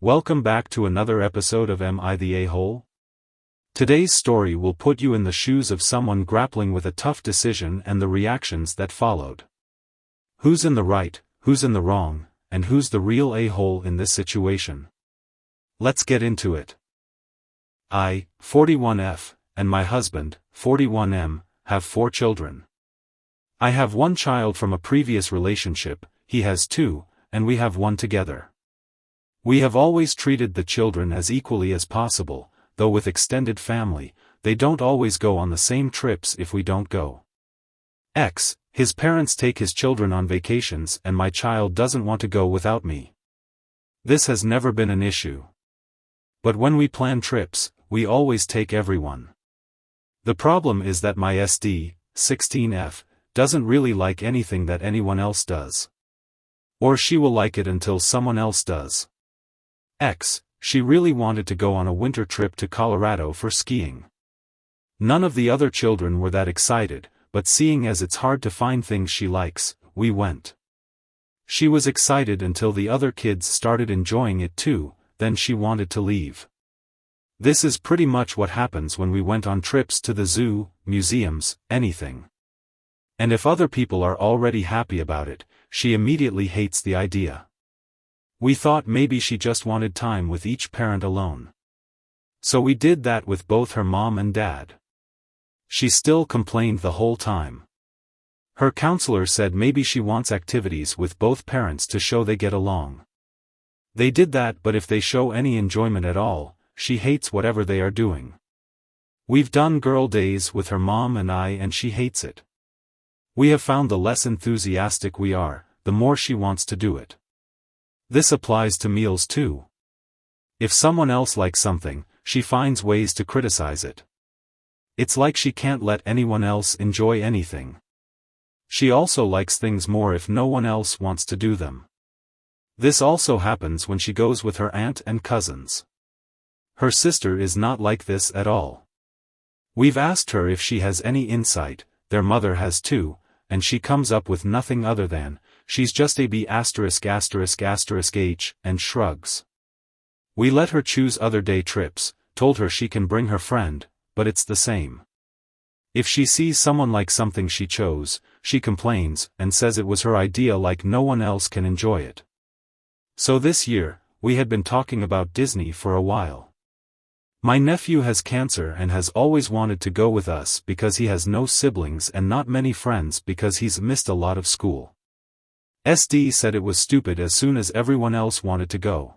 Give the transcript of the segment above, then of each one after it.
Welcome back to another episode of Am I the A-hole? Today's story will put you in the shoes of someone grappling with a tough decision and the reactions that followed. Who's in the right, who's in the wrong, and who's the real a-hole in this situation? Let's get into it. I, 41F, and my husband, 41M, have 4 children. I have 1 child from a previous relationship, he has 2, and we have 1 together. We have always treated the children as equally as possible, though with extended family, they don't always go on the same trips if we don't go. His parents take his children on vacations and my child doesn't want to go without me. This has never been an issue. But when we plan trips, we always take everyone. The problem is that my SD, 16F, doesn't really like anything that anyone else does. Or she will like it until someone else does. She really wanted to go on a winter trip to Colorado for skiing. None of the other children were that excited, but seeing as it's hard to find things she likes, we went. She was excited until the other kids started enjoying it too, then she wanted to leave. This is pretty much what happens when we went on trips to the zoo, museums, anything. And if other people are already happy about it, she immediately hates the idea. We thought maybe she just wanted time with each parent alone. So we did that with both her mom and dad. She still complained the whole time. Her counselor said maybe she wants activities with both parents to show they get along. They did that, but if they show any enjoyment at all, she hates whatever they are doing. We've done girl days with her mom and I and she hates it. We have found the less enthusiastic we are, the more she wants to do it. This applies to meals too. If someone else likes something, she finds ways to criticize it. It's like she can't let anyone else enjoy anything. She also likes things more if no one else wants to do them. This also happens when she goes with her aunt and cousins. Her sister is not like this at all. We've asked her if she has any insight, their mother has too, and she comes up with nothing other than, she's just a B********************** H, and shrugs. We let her choose other day trips, told her she can bring her friend, but it's the same. If she sees someone like something she chose, she complains, and says it was her idea like no one else can enjoy it. So this year, we had been talking about Disney for a while. My nephew has cancer and has always wanted to go with us because he has no siblings and not many friends because he's missed a lot of school. SD said it was stupid as soon as everyone else wanted to go.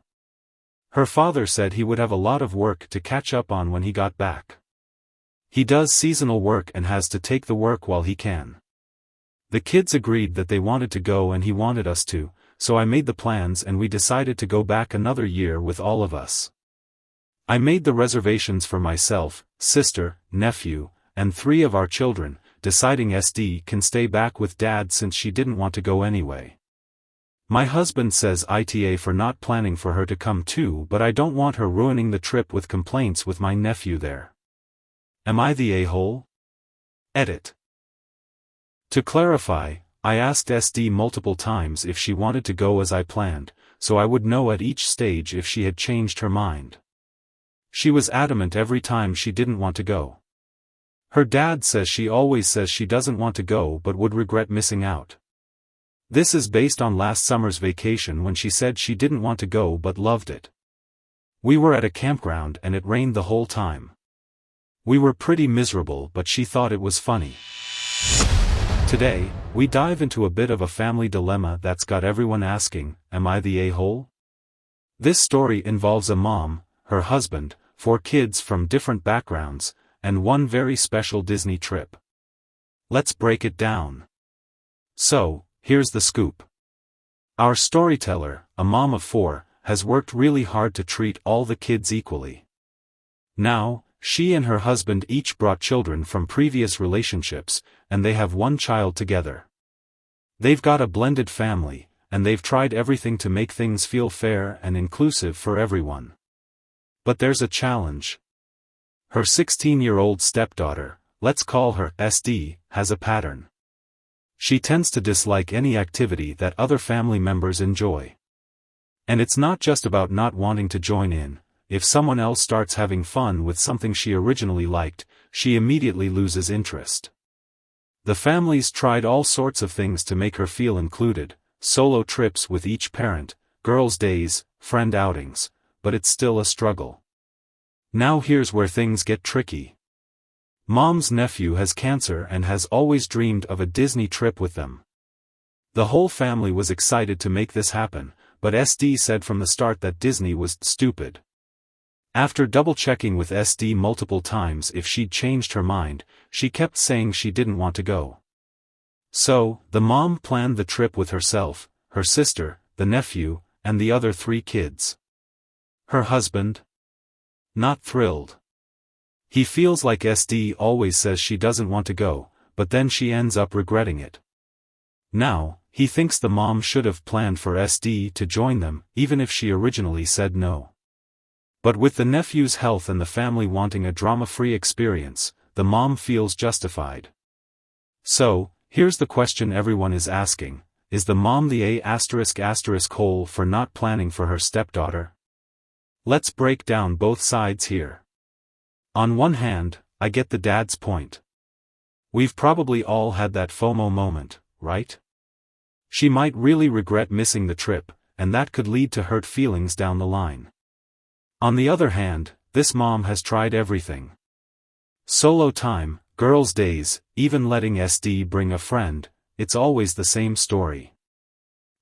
Her father said he would have a lot of work to catch up on when he got back. He does seasonal work and has to take the work while he can. The kids agreed that they wanted to go and he wanted us to, so I made the plans and we decided to go back another year with all of us. I made the reservations for myself, sister, nephew, and 3 of our children, deciding SD can stay back with dad since she didn't want to go anyway. My husband says AITA for not planning for her to come too, but I don't want her ruining the trip with complaints with my nephew there. Am I the a-hole? Edit. To clarify, I asked SD multiple times if she wanted to go as I planned, so I would know at each stage if she had changed her mind. She was adamant every time she didn't want to go. Her dad says she always says she doesn't want to go but would regret missing out. This is based on last summer's vacation when she said she didn't want to go but loved it. We were at a campground and it rained the whole time. We were pretty miserable but she thought it was funny. Today, we dive into a bit of a family dilemma that's got everyone asking, am I the a-hole? This story involves a mom, her husband, 4 kids from different backgrounds, and 1 very special Disney trip. Let's break it down. So, here's the scoop. Our storyteller, a mom of 4, has worked really hard to treat all the kids equally. Now, she and her husband each brought children from previous relationships, and they have 1 child together. They've got a blended family, and they've tried everything to make things feel fair and inclusive for everyone. But there's a challenge. Her 16-year-old stepdaughter, let's call her SD, has a pattern. She tends to dislike any activity that other family members enjoy. And it's not just about not wanting to join in. If someone else starts having fun with something she originally liked, she immediately loses interest. The families tried all sorts of things to make her feel included: solo trips with each parent, girls' days, friend outings, but it's still a struggle. Now here's where things get tricky. Mom's nephew has cancer and has always dreamed of a Disney trip with them. The whole family was excited to make this happen, but SD said from the start that Disney was stupid. After double-checking with SD multiple times if she'd changed her mind, she kept saying she didn't want to go. So, the mom planned the trip with herself, her sister, the nephew, and the other 3 kids. Her husband? Not thrilled. He feels like SD always says she doesn't want to go, but then she ends up regretting it. Now, he thinks the mom should have planned for SD to join them, even if she originally said no. But with the nephew's health and the family wanting a drama-free experience, the mom feels justified. So, here's the question everyone is asking: is the mom the A*** hole for not planning for her stepdaughter? Let's break down both sides here. On one hand, I get the dad's point. We've probably all had that FOMO moment, right? She might really regret missing the trip, and that could lead to hurt feelings down the line. On the other hand, this mom has tried everything. Solo time, girls' days, even letting SD bring a friend, it's always the same story.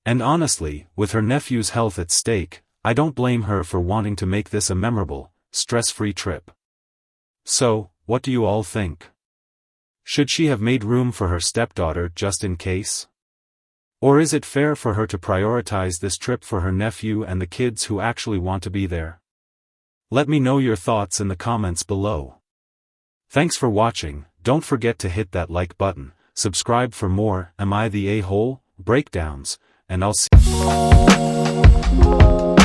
And honestly, with her nephew's health at stake, I don't blame her for wanting to make this a memorable, stress-free trip. So, what do you all think? Should she have made room for her stepdaughter just in case? Or is it fair for her to prioritize this trip for her nephew and the kids who actually want to be there? Let me know your thoughts in the comments below. Thanks for watching. Don't forget to hit that like button, subscribe for more Am I the A-hole breakdowns, and I'll see you.